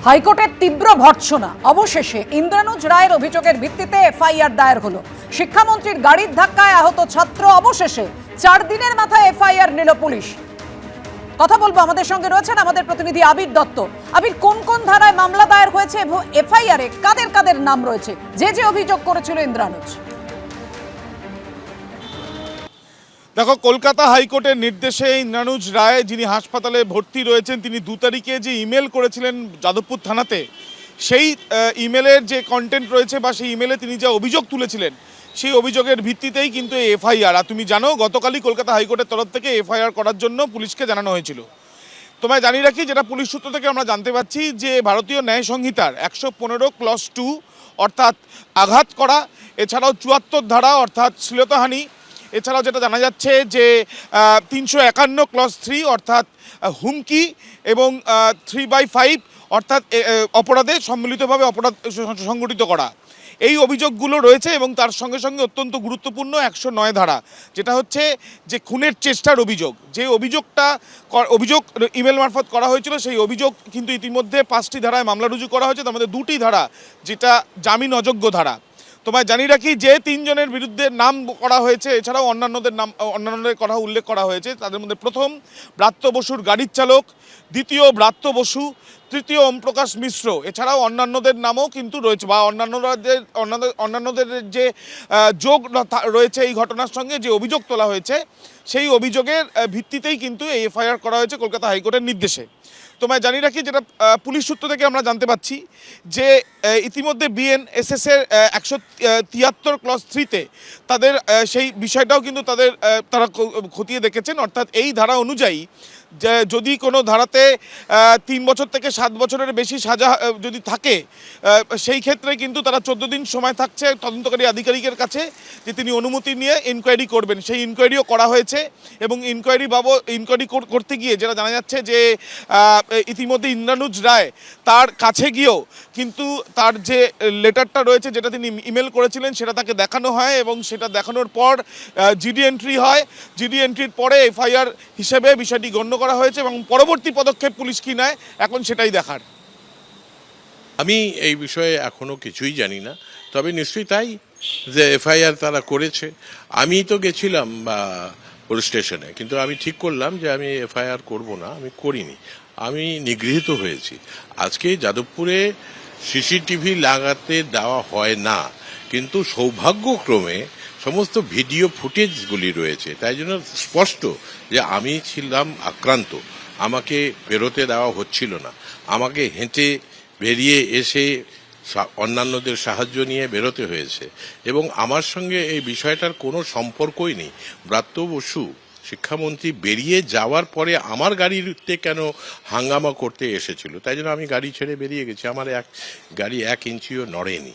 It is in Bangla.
হাইকোর্টের তীব্র ভর্ৎসনা। অবশেষে ইন্দ্রানুজ রায়ের অভিযোগের ভিত্তিতে এফআইআর দায়ের হলো। শিক্ষামন্ত্রীর গাড়ির ধাক্কায় আহত ছাত্র, অবশেষে 4 দিনের মাথায় এফআইআর নিল পুলিশ। কথা বলবো, আমাদের সঙ্গে রয়েছেন আমাদের প্রতিনিধি আবির দত্ত। আবির, কোন কোন ধারায় মামলা দায়ের হয়েছে এবং এফআইআর এ কাদের কাদের নাম রয়েছে, যে অভিযোগ করেছিল ইন্দ্রানুজ? দেখো, কলকাতা হাইকোর্টের নির্দেশে ইন্দ্রানুজ রায়, যিনি হাসপাতালে ভর্তি রয়েছেন, তিনি 2 তারিখে যে ইমেল করেছিলেন যাদবপুর থানাতে, সেই ইমেলের যে কন্টেন্ট রয়েছে বা সেই ইমেলে তিনি যা অভিযোগ তুলেছিলেন, সেই অভিযোগের ভিত্তিতেই কিন্তু এই এফআইআর। আর তুমি জানো, গতকালই কলকাতা হাইকোর্টের তরফ থেকে এফআইআর করার জন্য পুলিশকে জানানো হয়েছিল। তোমায় জানিয়ে রাখি, যেটা পুলিশ সূত্র থেকে আমরা জানতে পারছি, যে ভারতীয় ন্যায় সংহিতার 115 ক্লজ 2 অর্থাৎ আঘাত করা, এছাড়াও 74 ধারা অর্থাৎ শ্লীলতাহানি, এছাড়াও যেটা জানা যাচ্ছে যে 351 ক্লজ 3 অর্থাৎ হুমকি, এবং 3/5 অর্থাৎ অপরাধে সম্মিলিতভাবে অপরাধ সংগঠিত করা, এই অভিযোগগুলো রয়েছে। এবং তার সঙ্গে সঙ্গে অত্যন্ত গুরুত্বপূর্ণ 109 ধারা, যেটা হচ্ছে যে খুনের চেষ্টার অভিযোগ, যে অভিযোগ ইমেল মারফত করা হয়েছিল, সেই অভিযোগ কিন্তু ইতিমধ্যে 5টি ধারায় মামলা রুজু করা হয়েছে। তার মধ্যে 2টি ধারা যেটা জামিন অযোগ্য ধারা। তোমায় জানিয়ে রাখি, যে 3 জনের বিরুদ্ধে নাম করা হয়েছে, এছাড়াও অন্যান্যদের কথা উল্লেখ করা হয়েছে। তাদের মধ্যে প্রথম ব্রাত্য বসুর গাড়ির চালক, দ্বিতীয় ব্রাত্য বসু, তৃতীয় ওমপ্রকাশ মিশ্র, এছাড়াও অন্যান্যদের নামও কিন্তু রয়েছে, বা অন্যান্যদের যে যোগ রয়েছে এই ঘটনার সঙ্গে, যে অভিযোগ তোলা হয়েছে, সেই অভিযোগের ভিত্তিতেই কিন্তু এই এফআইআর করা হয়েছে কলকাতা হাইকোর্টের নির্দেশে। তোমায় জানিয়ে রাখি, যেটা পুলিশ সূত্র থেকে আমরা জানতে পাচ্ছি, যে ইতিমধ্যে বিএনএসএস এর 173 ক্লজ 3-তে তাদের সেই বিষয়টাও কিন্তু তারা খতিয়ে দেখেছেন। অর্থাৎ এই ধারা অনুযায়ী যে যদি কোনো ধারাতে 3 বছর থেকে 7 বছরের বেশি সাজা যদি থাকে, সেই ক্ষেত্রে কিন্তু তারা 14 দিন সময় থাকছে তদন্তকারী আধিকারিকের কাছে, যে তিনি অনুমতি নিয়ে ইনকোয়ারি করবেন। সেই ইনকোয়ারিও করা হয়েছে, এবং ইনকোয়ারি করতে গিয়ে যেটা জানা যাচ্ছে, যে ইতিমধ্যে ইন্দ্রানুজ রায় তার কাছে গিয়েও কিন্তু তার যে লেটারটা রয়েছে, যেটা তিনি ইমেল করেছিলেন, সেটা তাকে দেখানো হয়, এবং সেটা দেখানোর পর জিডি এন্ট্রি হয়। জিডি এন্ট্রির পরে এফআইআর হিসেবে বিষয়টি গণ্য করা হয়েছে, এবং পরবর্তী পদক্ষেপ পুলিশ কি নেয় এখন সেটাই দেখার। আমি এই বিষয়ে এখনো কিছুই জানি না, তবে নিশ্চয়ই তাই যে এফআইআর তারা করেছে। আমি তো গেছিলাম পুলিশ স্টেশনে, কিন্তু আমি ঠিক করলাম যে আমি এফআইআর করব না, আমি করিনি, আমি নিগৃহীত হয়েছি। আজকে যাদবপুরে সিসিটিভি লাগাতে দেওয়া হয় না, কিন্তু সৌভাগ্যক্রমে সমস্ত ভিডিও ফুটেজগুলি রয়েছে, তাই জন্য স্পষ্ট যে আমি ছিলাম আক্রান্ত। আমাকে বেরোতে দেওয়া হচ্ছিল না, আমাকে হেঁটে বেরিয়ে এসে অন্যান্যদের সাহায্য নিয়ে বেরোতে হয়েছে, এবং আমার সঙ্গে এই বিষয়টার কোনো সম্পর্কই নেই। ব্রাত্য বসু শিক্ষামন্ত্রী বেরিয়ে যাওয়ার পরে আমার গাড়িতে কেন হাঙ্গামা করতে এসেছিল, তাই জন্য আমি গাড়ি ছেড়ে বেরিয়ে গেছি। আমার গাড়ি 1 ইঞ্চিও নড়েনি।